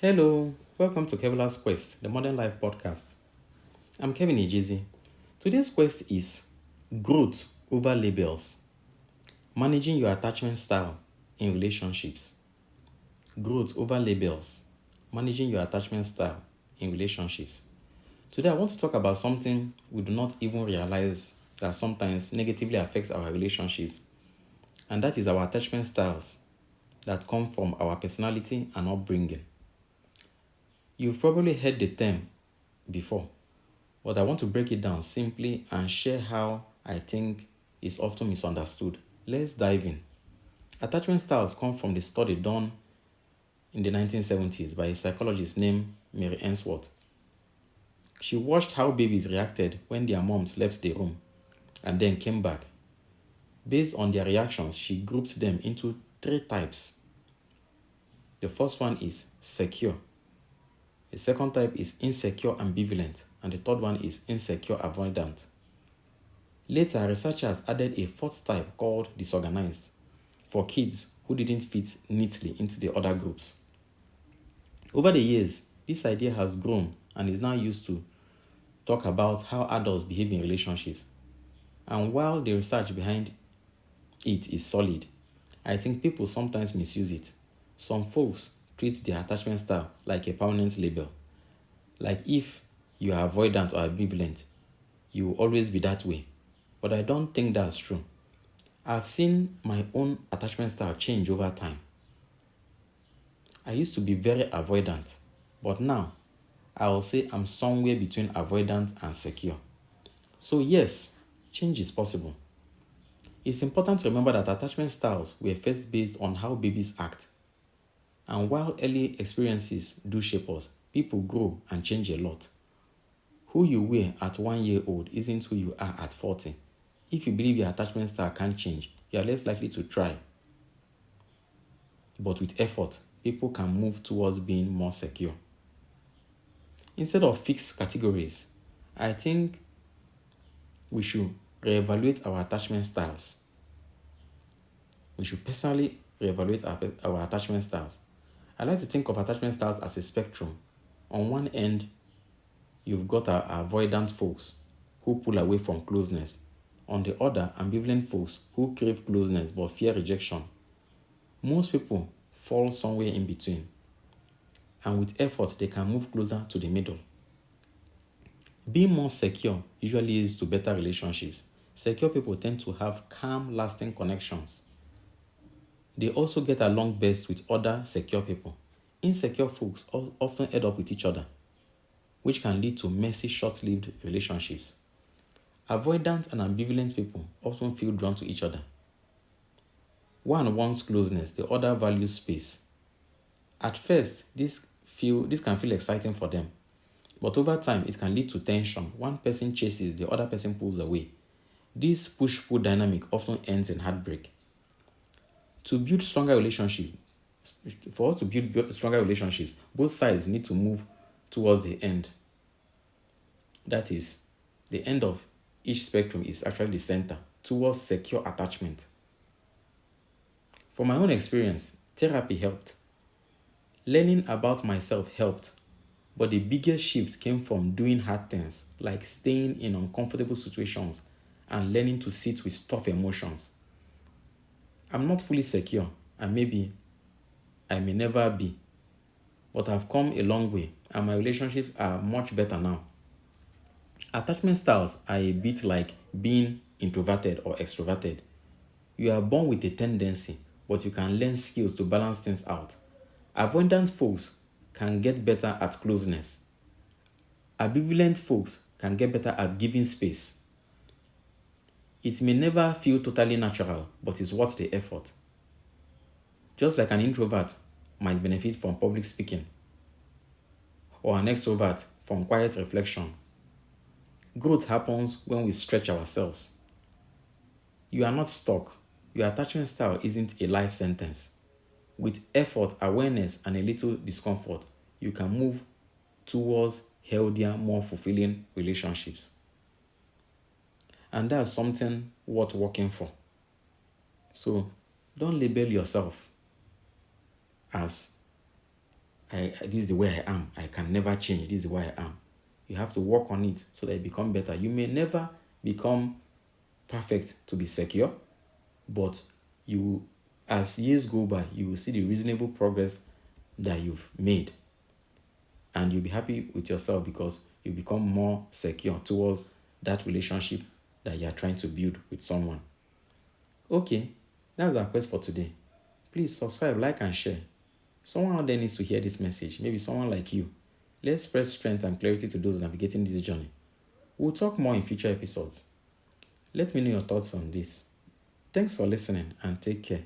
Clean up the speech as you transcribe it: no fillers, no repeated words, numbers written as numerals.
Hello, welcome to Kevlar's Quest, the Modern Life podcast. I'm Kevin Ejizi. Today's quest is growth over labels, managing your attachment style in relationships. Growth over labels, managing your attachment style in relationships. Today, I want to talk about something we do not even realize that sometimes negatively affects our relationships, and that is our attachment styles that come from our personality and upbringing. You've probably heard the term before, but I want to break it down simply and share how I think it's often misunderstood. Let's dive in. Attachment styles come from the study done in the 1970s by a psychologist named Mary Ainsworth. She watched how babies reacted when their moms left the room and then came back. Based on their reactions, she grouped them into three types. The first one is secure. The second type is insecure ambivalent, and the third one is insecure avoidant. Later, researchers added a fourth type called disorganized for kids who didn't fit neatly into the other groups. Over the years, this idea has grown and is now used to talk about how adults behave in relationships. And while the research behind it is solid, I think people sometimes misuse it. Some folks treat their attachment style like a permanent label. Like if you are avoidant or ambivalent, you will always be that way. But I don't think that's true. I've seen my own attachment style change over time. I used to be very avoidant, but now I will say I'm somewhere between avoidant and secure. So, yes, change is possible. It's important to remember that attachment styles were first based on how babies act. And while early experiences do shape us, people grow and change a lot. Who you were at 1 year old isn't who you are at 40. If you believe your attachment style can't change, you are less likely to try. But with effort, people can move towards being more secure. Instead of fixed categories, I think we should reevaluate our attachment styles. We should personally reevaluate our attachment styles. I like to think of attachment styles as a spectrum. On one end, you've got our avoidant folks who pull away from closeness. On the other, ambivalent folks who crave closeness but fear rejection. Most people fall somewhere in between, and with effort, they can move closer to the middle. Being more secure usually leads to better relationships. Secure people tend to have calm, lasting connections. They also get along best with other secure people. Insecure folks often end up with each other, which can lead to messy, short lived relationships. Avoidant and ambivalent people often feel drawn to each other. One wants closeness, the other values space. At first, this can feel exciting for them, but over time it can lead to tension. One person chases, the other person pulls away. This push-pull dynamic often ends in heartbreak. To build stronger relationships, for us to build stronger relationships, both sides need to move towards the end. That is, the end of each spectrum is actually the center, towards secure attachment. From my own experience, therapy helped. Learning about myself helped, but the biggest shift came from doing hard things, like staying in uncomfortable situations and learning to sit with tough emotions. I'm not fully secure, and maybe I may never be, but I've come a long way, and my relationships are much better now. Attachment styles are a bit like being introverted or extroverted. You are born with a tendency, but you can learn skills to balance things out. Avoidant folks can get better at closeness. Ambivalent folks can get better at giving space. It may never feel totally natural, but it's worth the effort. Just like an introvert might benefit from public speaking, or an extrovert from quiet reflection, growth happens when we stretch ourselves. You are not stuck. Your attachment style isn't a life sentence. With effort, awareness, and a little discomfort, you can move towards healthier, more fulfilling relationships. And that's something worth working for. So don't label yourself as this is the way I am. I can never change. This is the way I am. You have to work on it so that you become better. You may never become perfect to be secure, but you, as years go by, you will see the reasonable progress that you've made. And you'll be happy with yourself because you become more secure towards that relationship that you are trying to build with someone. Okay, that's our quest for today. Please subscribe, like, and share. Someone out there needs to hear this message. Maybe someone like you. Let's spread strength and clarity to those navigating this journey. We'll talk more in future episodes. Let me know your thoughts on this. Thanks for listening and take care.